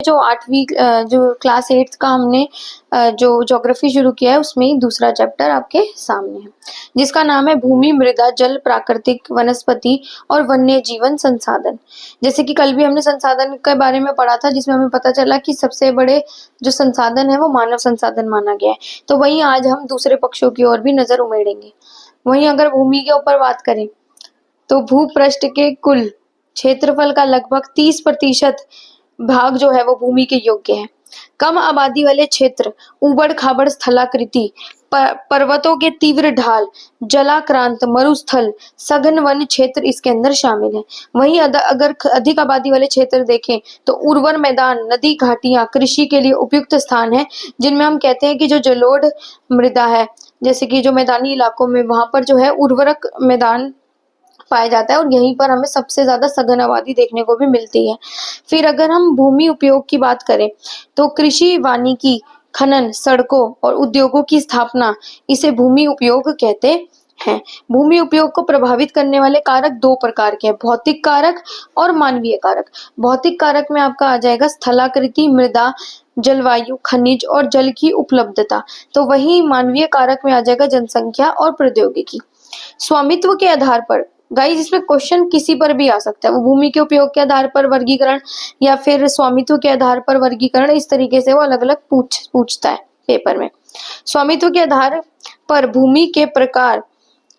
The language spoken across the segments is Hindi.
जो 8वीं जो क्लास 8 का हमने जो ज्योग्राफी शुरू किया है उसमें ही दूसरा चैप्टर आपके सामने है, जिसका नाम है भूमि, मृदा, जल, प्राकृतिक, वनस्पति और वन्य जीवन संसाधन। जैसे कि कल भी हमने संसाधन के बारे में पढ़ा था, जिसमें हमें पता चला कि सबसे बड़े जो संसाधन है वो मानव संसाधन माना गया है। तो वहीं आज हम दूसरे पक्षों की ओर भी नजर उमेड़ेंगे। वहीं अगर भूमि के ऊपर बात करें तो भूपृष्ठ के कुल क्षेत्रफल का लगभग 30% भाग जो है वो भूमि के योग्य है। कम आबादी वाले क्षेत्र, उबड़ खाबड़ स्थलाकृति, पर्वतों के तीव्र ढाल, जलाक्रांत, मरुस्थल, सघन वन क्षेत्र इसके अंदर शामिल है। वहीं अगर अधिक आबादी वाले क्षेत्र देखें तो उर्वर मैदान, नदी, घाटियां कृषि के लिए उपयुक्त स्थान है, जिनमें हम कहते हैं कि जो जलोढ़ मृदा है, जैसे कि जो मैदानी इलाकों में वहां पर जो है उर्वरक मैदान पाया जाता है और यहीं पर हमें सबसे ज्यादा सघन आबादी देखने को भी मिलती है। फिर अगर हम भूमि उपयोग की बात करें तो कृषि, वानिकी, खनन, सड़कों और उद्योगों की स्थापना, इसे भूमि उपयोग कहते हैं। भूमि उपयोग को प्रभावित करने वाले कारक 2 प्रकार के हैं, भौतिक कारक और मानवीय कारक। भौतिक कारक में आपका आ जाएगा स्थलाकृति, मृदा, जलवायु, खनिज और जल की उपलब्धता। तो वही मानवीय कारक में आ जाएगा जनसंख्या और प्रौद्योगिकी। स्वामित्व के आधार पर गाइस, इसमें क्वेश्चन किसी पर भी आ सकता है, वो भूमि के उपयोग के आधार पर वर्गीकरण या फिर स्वामित्व के आधार पर वर्गीकरण, इस तरीके से वो अलग अलग पूछता है पेपर में। स्वामित्व के आधार पर भूमि के प्रकार,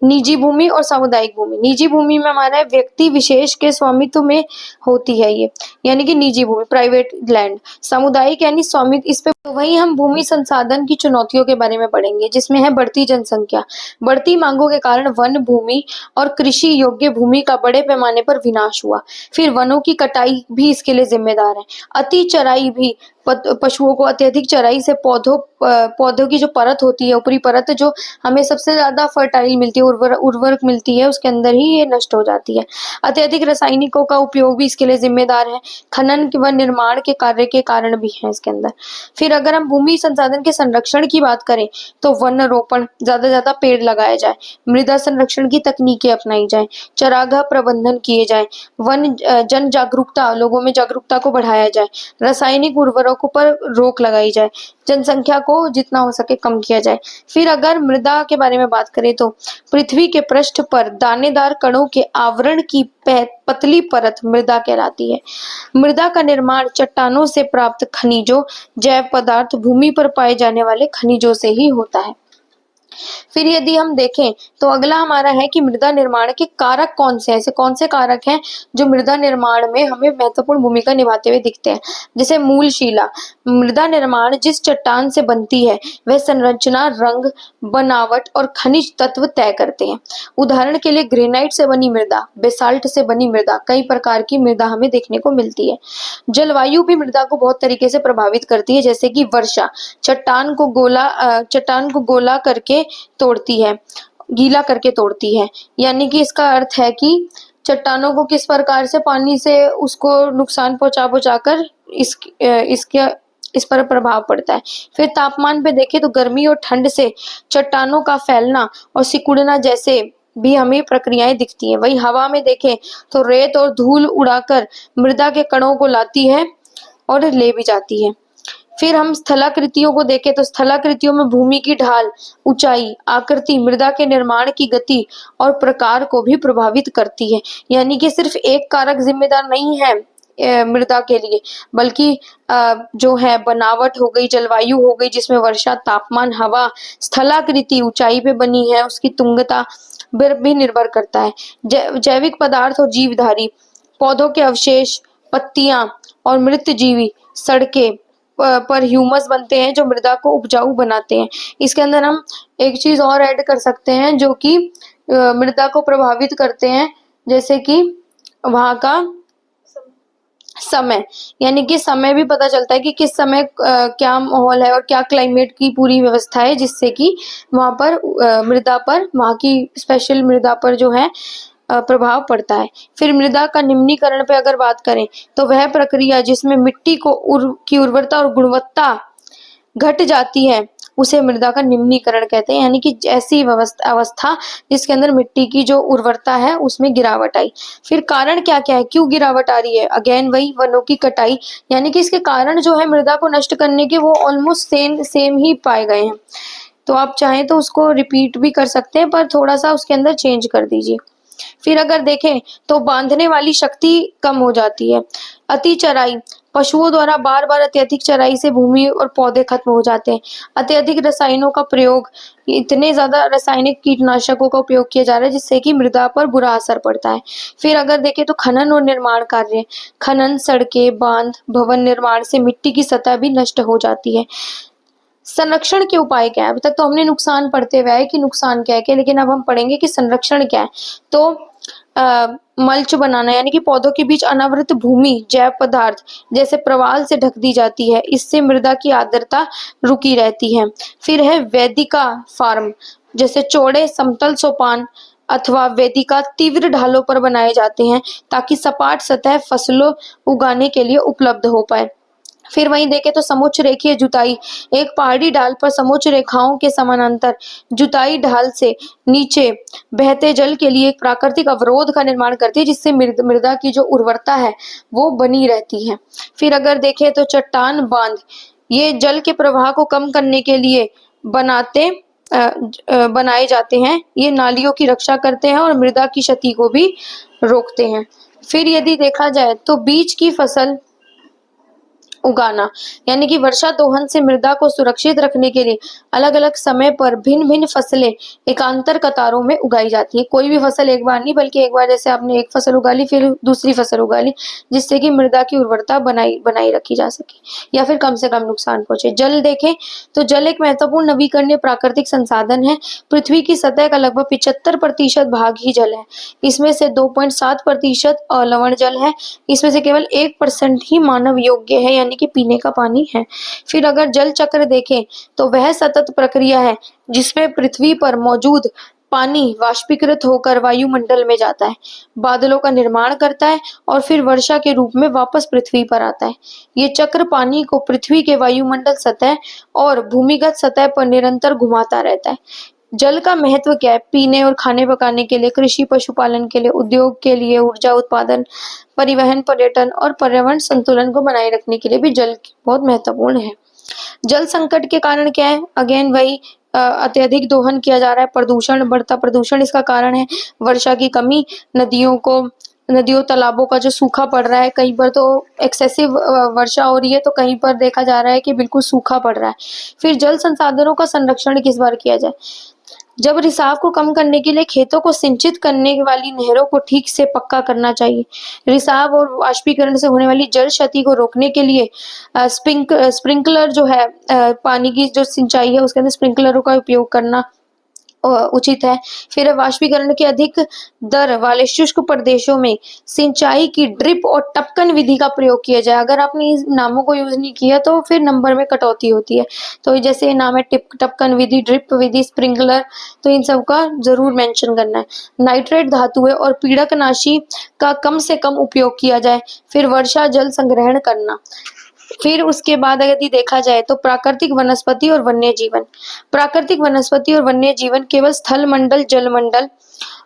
निजी भूमि और सामुदायिक भूमि। निजी भूमि में हमारा व्यक्ति विशेष के स्वामित्व में होती है ये, यानी कि निजी भूमि, प्राइवेट लैंड। सामुदायिक यानी स्वामित्व इस पे। तो वहीं हम भूमि संसाधन की चुनौतियों के बारे में पढ़ेंगे, जिसमें है बढ़ती जनसंख्या। बढ़ती मांगों के कारण वन भूमि और कृषि योग्य भूमि का बड़े पैमाने पर विनाश हुआ। फिर वनों की कटाई भी इसके लिए जिम्मेदार है। अति चराई भी, पशुओं को अत्यधिक चराई से पौधों की जो परत होती है, ऊपरी परत, जो हमें सबसे ज्यादा फर्टाइल मिलती है, उर्वरक मिलती है, उसके अंदर ही ये नष्ट हो जाती है। अत्यधिक रासायनिकों का उपयोग भी इसके लिए जिम्मेदार है। खनन व निर्माण के कार्य के कारण भी है इसके अंदर। फिर अगर हम भूमि संसाधन के संरक्षण की बात करें तो वन रोपण, ज्यादा पेड़ लगाए जाए, मृदा संरक्षण की तकनीकें अपनाई जाए, चरागाह प्रबंधन किए जाए, वन जन जागरूकता, लोगों में जागरूकता को बढ़ाया जाए, रासायनिक उर्वरकों पर रोक लगाई जाए, जनसंख्या को जितना हो सके कम किया जाए। फिर अगर मृदा के बारे में बात करें तो पृथ्वी के पृष्ठ पर दानेदार कणों के आवरण की पतली परत मृदा कहलाती है। मृदा का निर्माण चट्टानों से प्राप्त खनिजों, जैव पदार्थ, भूमि पर पाए जाने वाले खनिजों से ही होता है। फिर यदि हम देखें तो अगला हमारा है कि मृदा निर्माण के कारक कौन से हैं, ऐसे कौन से कारक हैं जो मृदा निर्माण में हमें महत्वपूर्ण भूमिका निभाते हुए दिखते हैं। जैसे मूल शिला, मृदा निर्माण जिस चट्टान से बनती है वह संरचना, रंग, बनावट और खनिज तत्व तय करते हैं। उदाहरण के लिए ग्रेनाइट से बनी मृदा, बेसाल्ट से बनी मृदा, कई प्रकार की मृदा हमें देखने को मिलती है। जलवायु भी मृदा को बहुत तरीके से प्रभावित करती है, जैसे कि वर्षा चट्टान को गोला करके तोड़ती है, गीला करके तोड़ती है, यानी कि इसका अर्थ है कि चट्टानों को किस प्रकार से पानी से उसको नुकसान पहुंचा कर इस पर प्रभाव पड़ता है। फिर तापमान पे देखें तो गर्मी और ठंड से चट्टानों का फैलना और सिकुड़ना जैसे भी हमें प्रक्रियाएं दिखती हैं। वही हवा में देखें तो रेत और धूल उड़ाकर मृदा के कणों को लाती है और ले भी जाती है। फिर हम स्थलाकृतियों को देखें तो स्थलाकृतियों में भूमि की ढाल, ऊंचाई, आकृति मृदा के निर्माण की गति और प्रकार को भी प्रभावित करती है, यानी कि सिर्फ एक कारक जिम्मेदार नहीं है मृदा के लिए, बल्कि जो है बनावट हो गई, जलवायु हो गई, जिसमें वर्षा, तापमान, हवा, स्थलाकृति ऊंचाई पे बनी है, उसकी तुंगता भी निर्भर करता है। जैविक पदार्थ और जीवधारी, पौधों के अवशेष, पत्तियां और मृत जीवी, सड़कें पर ह्यूमस बनते हैं जो मृदा को उपजाऊ बनाते हैं। इसके अंदर हम एक चीज और ऐड कर सकते हैं जो कि मृदा को प्रभावित करते हैं, जैसे कि वहां का समय, यानी कि समय भी पता चलता है कि किस समय क्या माहौल है और क्या क्लाइमेट की पूरी व्यवस्था है, जिससे कि वहां पर मृदा पर, वहां की स्पेशल मृदा पर जो है प्रभाव पड़ता है। फिर मृदा का निम्नीकरण पे अगर बात करें तो वह प्रक्रिया जिसमें मिट्टी की उर्वरता और गुणवत्ता घट जाती है उसे मृदा का निम्नीकरण कहते हैं, यानी कि ऐसी अवस्था जिसके अंदर मिट्टी की जो उर्वरता है उसमें गिरावट आई। फिर कारण क्या क्या है, क्यों गिरावट आ रही है? अगेन वही वनों की कटाई, यानी कि इसके कारण जो है मृदा को नष्ट करने के वो ऑलमोस्ट सेम ही पाए गए हैं। तो आप चाहें तो उसको रिपीट भी कर सकते हैं, पर थोड़ा सा उसके अंदर चेंज कर दीजिए। फिर अगर देखें तो बांधने वाली शक्ति कम हो जाती है। अति चराई, पशुओं द्वारा बार बार अत्यधिक चराई से भूमि और पौधे खत्म हो जाते हैं। अत्यधिक रसायनों का प्रयोग, इतने ज्यादा रासायनिक कीटनाशकों का उपयोग किया जा रहा है जिससे कि मृदा पर बुरा असर पड़ता है। फिर अगर देखें तो खनन और निर्माण कार्य, खनन, सड़कें, बांध, भवन निर्माण से मिट्टी की सतह भी नष्ट हो जाती है। संरक्षण के उपाय क्या है? अभी तक तो हमने नुकसान पढ़ते हुए आए कि नुकसान क्या है, लेकिन अब हम पढ़ेंगे कि संरक्षण क्या है। तो मल्च बनाना, यानी कि पौधों के बीच अनावृत भूमि जैव पदार्थ जैसे प्रवाल से ढक दी जाती है, इससे मृदा की आर्द्रता रुकी रहती है। फिर है वेदिका फार्म, जैसे चौड़े समतल सोपान अथवा वेदिका तीव्र ढालों पर बनाए जाते हैं ताकि सपाट सतह फसलों उगाने के लिए उपलब्ध हो पाए। फिर वहीं देखें तो समोच्च रेखीय जुताई, एक पहाड़ी ढाल पर समोच्च रेखाओं के समानांतर जुताई ढाल से नीचे बहते जल के लिए एक प्राकृतिक अवरोध का निर्माण करती है जिससे मृदा की जो उर्वरता है वो बनी रहती है। फिर अगर देखें तो चट्टान बांध, ये जल के प्रवाह को कम करने के लिए बनाए जाते हैं। ये नालियों की रक्षा करते हैं और मृदा की क्षति को भी रोकते हैं। फिर यदि देखा जाए तो बीज की फसल उगाना, यानी कि वर्षा दोहन से मृदा को सुरक्षित रखने के लिए अलग अलग समय पर भिन्न भिन्न फसलें एकांतर कतारों में उगाई जाती है। कोई भी फसल एक बार नहीं, बल्कि एक बार जैसे आपने एक फसल उगा ली फिर दूसरी फसल उगा ली, जिससे कि मृदा की उर्वरता बनाई रखी जा सके या फिर कम से कम नुकसान पहुंचे। जल देखें तो जल एक महत्वपूर्ण नवीकरणीय प्राकृतिक संसाधन है। पृथ्वी की सतह का लगभग 75% भाग ही जल है। इसमें से 2.7% अलवण जल है। इसमें से केवल 1% ही मानव योग्य है, यानी कि पीने का पानी है। फिर अगर जल चक्र देखें तो वह सतत प्रक्रिया है जिसमें पृथ्वी पर मौजूद पानी वाष्पीकृत होकर वायुमंडल में जाता है, बादलों का निर्माण करता है और फिर वर्षा के रूप में वापस पृथ्वी पर आता है। ये चक्र पानी को पृथ्वी के वायुमंडल सतह और भूमिगत सतह पर निरंतर घुमाता रहता है। जल का महत्व क्या है? पीने और खाने पकाने के लिए, कृषि पशुपालन के लिए, उद्योग के लिए, ऊर्जा उत्पादन, परिवहन, पर्यटन और पर्यावरण संतुलन को बनाए रखने के लिए भी जल बहुत महत्वपूर्ण है। जल संकट के कारण क्या है? अगेन वही अत्यधिक दोहन किया जा रहा है, प्रदूषण, बढ़ता प्रदूषण इसका कारण है। वर्षा की कमी, नदियों तालाबों का जो सूखा पड़ रहा है, कहीं पर तो एक्सेसिव वर्षा हो रही है तो कहीं पर देखा जा रहा है कि बिल्कुल सूखा पड़ रहा है। फिर जल संसाधनों का संरक्षण किस बार किया जाए? जब रिसाव को कम करने के लिए खेतों को सिंचित करने वाली नहरों को ठीक से पक्का करना चाहिए। रिसाव और वाष्पीकरण से होने वाली जल क्षति को रोकने के लिए स्प्रिंकलर जो है, पानी की जो सिंचाई है उसके अंदर स्प्रिंकलरों का उपयोग करना उचित है। फिर वाष्पीकरण के अधिक दर वाले शुष्क प्रदेशों में सिंचाई की ड्रिप और टपकन विधि का प्रयोग किया जाए। अगर आपने इन नामों को यूज नहीं किया तो फिर नंबर में कटौती होती है। तो जैसे नाम है टपकन विधि, ड्रिप विधि, स्प्रिंकलर, तो इन सब का जरूर मेंशन करना है। नाइट्रेट धातुएं और पीड़कनाशी का कम से कम उपयोग किया जाए। फिर वर्षा जल संग्रहण करना। फिर उसके बाद यदि देखा जाए तो प्राकृतिक वनस्पति और वन्य जीवन। प्राकृतिक वनस्पति और वन्य जीवन केवल स्थल मंडल, जल मंडल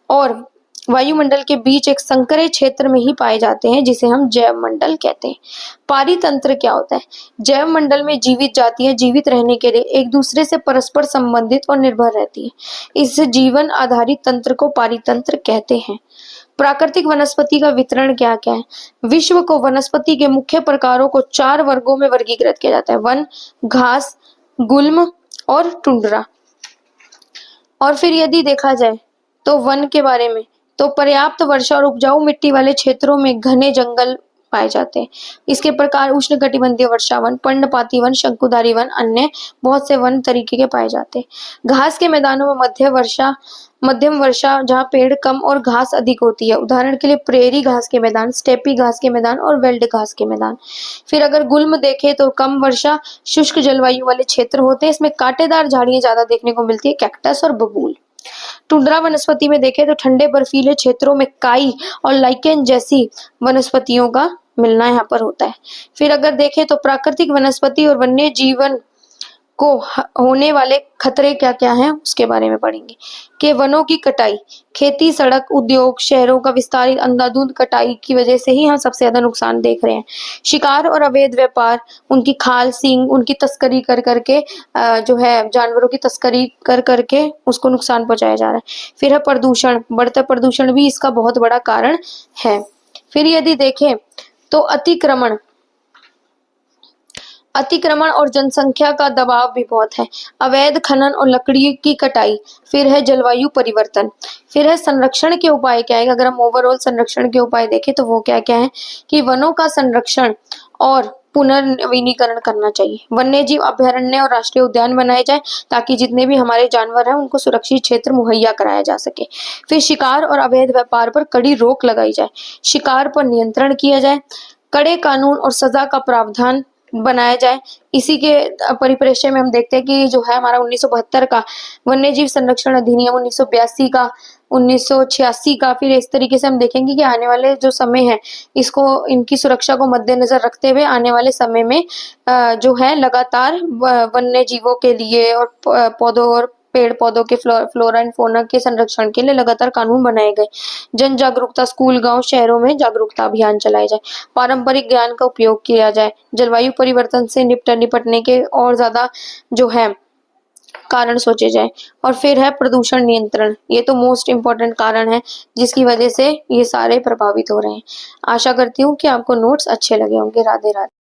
और वायुमंडल के बीच एक संकरे क्षेत्र में ही पाए जाते हैं, जिसे हम जैव मंडल कहते हैं। पारितंत्र क्या होता है? जैव मंडल में जीवित जातियां जीवित रहने के लिए एक दूसरे से परस्पर संबंधित और निर्भर रहती है। इस जीवन आधारित तंत्र को पारितंत्र कहते हैं। प्राकृतिक वनस्पति का वितरण क्या क्या है? विश्व को वनस्पति के मुख्य प्रकारों को 4 वर्गों में वर्गीकृत किया जाता है: वन, घास, गुल्म और टुंड्रा। और फिर यदि देखा जाए तो वन के बारे में, तो पर्याप्त वर्षा और उपजाऊ मिट्टी वाले क्षेत्रों में घने जंगल पाए जाते हैं। इसके प्रकार उष्णकटिबंधीय वर्षावन, पर्णपाती वन, शंकुधारी वन, अन्य बहुत से वन तरीके के पाए जाते हैं। घास के मैदानों में मध्यम वर्षा जहाँ पेड़ कम और घास अधिक होती है। उदाहरण के लिए प्रेरी घास के मैदान, स्टेपी घास के मैदान और वेल्ड घास के मैदान। फिर अगर गुल्म देखें तो कम वर्षा, शुष्क जलवायु वाले क्षेत्र होते हैं। इसमें कांटेदार झाड़ियां ज्यादा देखने को मिलती है, कैक्टस और बबूल। टुंड्रा वनस्पति में देखें तो ठंडे बर्फीले क्षेत्रों में काई और लाइकेन जैसी वनस्पतियों का मिलना यहाँ पर होता है। फिर अगर देखें तो प्राकृतिक वनस्पति और वन्य जीवन को होने वाले खतरे क्या क्या हैं उसके बारे में पढ़ेंगे कि वनों की कटाई, खेती, सड़क, उद्योग, शहरों का विस्तारित अंधाधुंध कटाई की वजह से ही हम सबसे ज्यादा नुकसान देख रहे हैं। शिकार और अवैध व्यापार, उनकी खाल, सींग, उनकी तस्करी कर करके जो है जानवरों की तस्करी कर करके उसको नुकसान पहुंचाया जा रहा है। फिर है प्रदूषण, बढ़ता प्रदूषण भी इसका बहुत बड़ा कारण है। फिर यदि देखें तो अतिक्रमण और जनसंख्या का दबाव भी बहुत है, अवैध खनन और लकड़ी की कटाई, फिर है जलवायु परिवर्तन, फिर है संरक्षण के उपाय क्या है। अगर हम ओवरऑल संरक्षण के उपाय देखें तो वो क्या क्या है कि वनों का संरक्षण और पुनर्नवीनीकरण करना चाहिए। वन्य जीव अभयारण्य और राष्ट्रीय उद्यान बनाए जाए ताकि जितने भी हमारे जानवर हैं उनको सुरक्षित क्षेत्र मुहैया कराया जा सके। फिर शिकार और अवैध व्यापार पर कड़ी रोक लगाई जाए, शिकार पर नियंत्रण किया जाए, कड़े कानून और सजा का प्रावधान बनाया जाए। इसी के परिप्रेक्ष्य में हम देखते हैं कि जो है हमारा 1972 का वन्य जीव संरक्षण अधिनियम, 1982 का, 1986 का, फिर इस तरीके से हम देखेंगे कि आने वाले जो समय है इसको, इनकी सुरक्षा को मद्देनजर रखते हुए आने वाले समय में जो है लगातार वन्य जीवों के लिए और पौधों और पेड़ पौधों के फ्लोरा एंड फौना के संरक्षण के लिए लगातार कानून बनाए गए। जन जागरूकता, स्कूल, गांव, शहरों में जागरूकता अभियान चलाए जाए, पारंपरिक ज्ञान का उपयोग किया जाए, जलवायु परिवर्तन से निपटने के और ज्यादा जो है कारण सोचे जाए, और फिर है प्रदूषण नियंत्रण। ये तो मोस्ट इम्पोर्टेंट कारण है जिसकी वजह से ये सारे प्रभावित हो रहे हैं। आशा करती हूँ कि आपको नोट्स अच्छे लगे होंगे। राधे राधे।